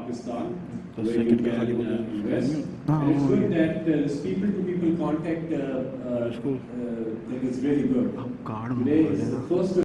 Pakistan, where you can invest. And it's good that this people-to-people contact that is really good. Today is the first.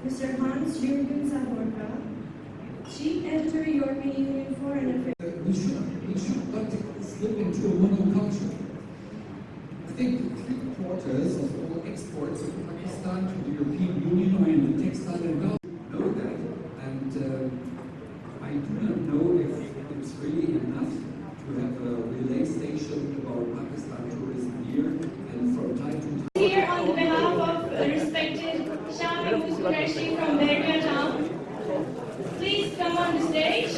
Mr. Hans-Jürgen Zaborka, Chief Editor, European Union Foreign Affairs. We should not slip into a monoculture. I think 3/4 of all exports of Pakistan to the European Union are in the textile and garment. Know that, and I do not know if it's really enough to have a relay station about Pakistan tourism here, and from time to time. Here on behalf of respected Shah Mahmood Qureshi from Berger Town, please come on the stage.